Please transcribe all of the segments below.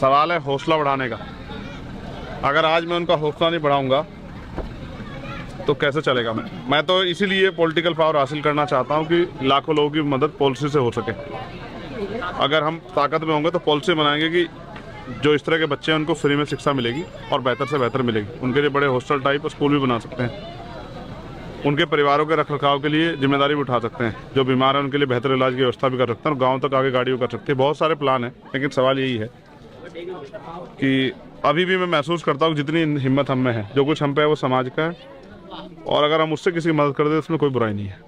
सवाल है हौसला बढ़ाने का। अगर आज मैं उनका हौसला नहीं बढ़ाऊंगा तो कैसे चलेगा। मैं तो इसीलिए पॉलिटिकल पावर हासिल करना चाहता हूं कि लाखों लोगों की मदद पॉलिसी से हो सके। अगर हम ताकत में होंगे तो पॉलिसी बनाएंगे कि जो इस तरह के बच्चे हैं उनको फ्री में शिक्षा मिलेगी और बेहतर से बेहतर मिलेगी। उनके लिए बड़े हॉस्टल टाइप स्कूल भी बना सकते हैं। उनके परिवारों के रखरखाव के लिए जिम्मेदारी भी उठा सकते हैं। जो बीमार हैं उनके लिए बेहतर इलाज की व्यवस्था भी कर सकते हैं और गाँव तक आगे गाड़ियों कर सकते हैं। बहुत सारे प्लान हैं, लेकिन सवाल यही है कि अभी भी मैं महसूस करता हूँ जितनी हिम्मत हम में है, जो कुछ हम पे है वो समाज का है, और अगर हम उससे किसी की मदद कर दें उसमें कोई बुराई नहीं है।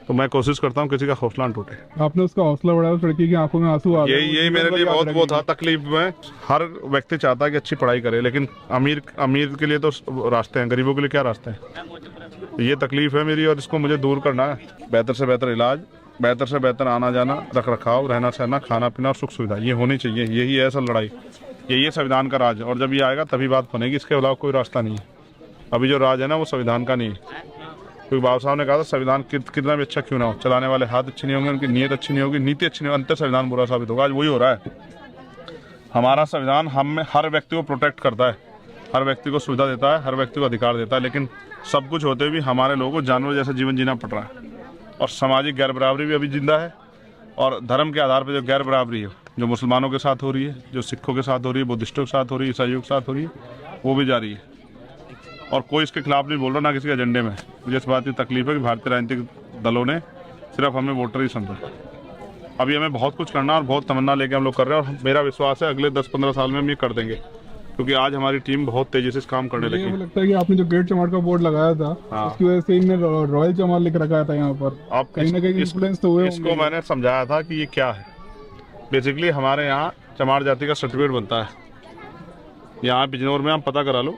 तो मैं कोशिश करता हूँ किसी का हौसला न टूटे। आपने उसका हौसला बढ़ाया, उस लड़की की आंखों में आंसू आ गए। यही मेरे लिए बहुत वो था तकलीफ में। हर व्यक्ति चाहता है कि अच्छी पढ़ाई करे, लेकिन अमीर के लिए तो रास्ते हैं, गरीबों के लिए क्या रास्ते हैं। ये तकलीफ है मेरी और इसको मुझे दूर करना है। बेहतर से बेहतर इलाज, बेहतर से बेहतर आना जाना, रख रखाव, रहना सहना, खाना पीना और सुख सुविधा, ये होनी चाहिए। यही है असल लड़ाई, यही है संविधान का राज। और जब ये आएगा तभी बात बनेगी, इसके अलावा कोई रास्ता नहीं है। अभी जो राज है ना वो संविधान का नहीं है। क्योंकि बाबा साहब ने कहा था संविधान कितना भी अच्छा क्यों ना हो, चलाने वाले हाथ अच्छे नहीं होंगे, उनकी नीयत अच्छी नहीं होगी, नीति अच्छी नहीं होगी, अंतर संविधान बुरा साबित होगा। आज वही हो रहा है। हमारा संविधान हम हर व्यक्ति को प्रोटेक्ट करता है, हर व्यक्ति को सुविधा देता है, हर व्यक्ति को अधिकार देता है, लेकिन सब कुछ होते हुए भी हमारे लोगों को जानवर जैसा जीवन जीना पड़ रहा है। और सामाजिक गैर बराबरी भी अभी जिंदा है। और धर्म के आधार पर जो गैर बराबरी है, जो मुसलमानों के साथ हो रही है, जो सिखों के साथ हो रही है, बुद्धिस्टों के साथ हो रही है, ईसाइयों के साथ हो रही है, वो भी जारी है। और कोई इसके खिलाफ नहीं बोल रहा, ना किसी के एजेंडे में। मुझे इस बात की तकलीफ है कि भारतीय राजनीतिक दलों ने सिर्फ हमें वोटर ही समझा। अभी हमें बहुत कुछ करना और बहुत तमन्ना लेके हम लोग कर रहे हैं, और मेरा विश्वास है अगले 10-15 साल में हम ये कर देंगे, क्योंकि आज हमारी टीम बहुत तेजी से इस काम करने लगी। मुझे लगता है कि आपने जो ग्रेट चमार का बोर्ड लगाया था, उसकी वजह से इनने रॉयल चमार लिख रखा था यहाँ पर। आप कहीं ना कहीं इन्फ्लुएंस तो हुए। इसको मैंने समझाया था कि ये क्या है। बेसिकली हमारे यहाँ चमार जाति का सर्टिफिकेट बनता है। यहाँ बिजनौर में आप पता करा लो,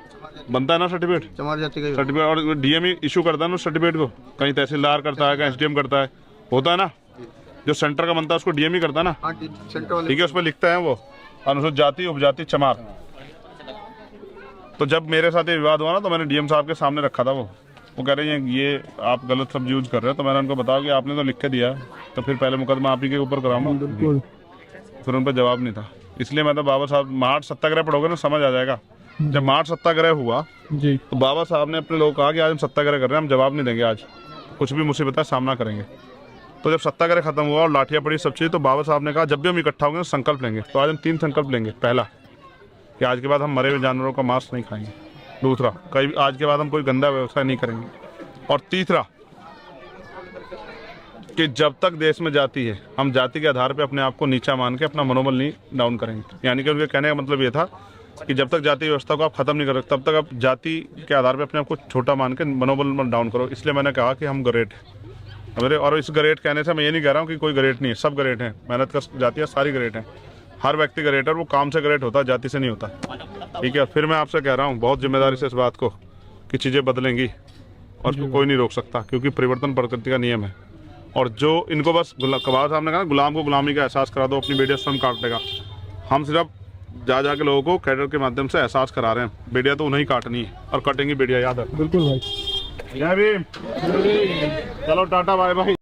बनता है ना सर्टिफिकेट, चमार जाति का सर्टिफिकेट। और डीएम इशू करता है ना सर्टिफिकेट को, कहीं तहसीलदार करता है, कहीं एसडीएम करता है, होता है ना। जो सेंटर का बनता है उसको डीएम ही करता है ना, ठीक है। उस पर लिखते हैं वो अनुसूचित जाति उपजाति चमार। तो जब मेरे साथ ये विवाद हुआ ना, तो मैंने डीएम साहब के सामने रखा था। वो कह रहे हैं ये आप गलत शब्द यूज कर रहे हो। तो मैंने उनको बताया कि आपने तो लिख के दिया, तो फिर पहले मुकदमा आप ही के ऊपर कराऊंगा। फिर उन पर जवाब नहीं था। इसलिए मैं तो बाबा साहब, मार्च सत्याग्रह पढ़ोगे ना समझ आ जाएगा। जब मार्च सत्याग्रह हुआ जी, तो बाबा साहब ने अपने लोग कहा कि आज हम सत्याग्रह कर रहे हैं, हम जवाब नहीं देंगे, आज कुछ भी मुसीबत है सामना करेंगे। तो जब सत्याग्रह खत्म हुआ और लाठियां पड़ी सब चीज़, तो बाबा साहब ने कहा जब भी हम इकट्ठा होंगे तो संकल्प लेंगे। तो आज हम 3 संकल्प लेंगे। पहला कि आज के बाद हम मरे हुए जानवरों का मांस नहीं खाएंगे। दूसरा, कहीं आज के बाद हम कोई गंदा व्यवसाय नहीं करेंगे। और तीसरा कि जब तक देश में जाति है, हम जाति के आधार पर अपने आप को नीचा मान के अपना मनोबल नहीं डाउन करेंगे। यानी कि उनके कहने का मतलब ये था कि जब तक जाति व्यवस्था को आप खत्म नहीं कर, तब तक आप जाति के आधार पे अपने आप को छोटा मान के मनोबल डाउन करो। इसलिए मैंने कहा कि हम ग्रेट हैं मेरे। और इस ग्रेट कहने से मैं ये नहीं कह रहा हूँ कि कोई ग्रेट नहीं है, सब ग्रेट हैं। मेहनत कर जातियाँ सारी ग्रेट हैं, हर व्यक्ति ग्रेट है, और वो काम से ग्रेट होता है, जाति से नहीं होता, ठीक है। फिर मैं आपसे कह रहा हूँ बहुत जिम्मेदारी से इस बात को कि चीज़ें बदलेंगी और उसको कोई नहीं रोक सकता, क्योंकि परिवर्तन प्रकृति का नियम है। और जो इनको बस कबार साहब ने कहा गुलाम को गुलामी का एहसास करा दो, अपनी बेटियाँ स्वयं काट लेगा। हम सिर्फ जा के लोगों को कैडर के माध्यम से एहसास करा रहे हैं। बेटियां तो उन्हें ही काटनी है और कटेंगी बेटियां, याद है। बिल्कुल भाई। जय भीम। चलो टाटा बाय बाय।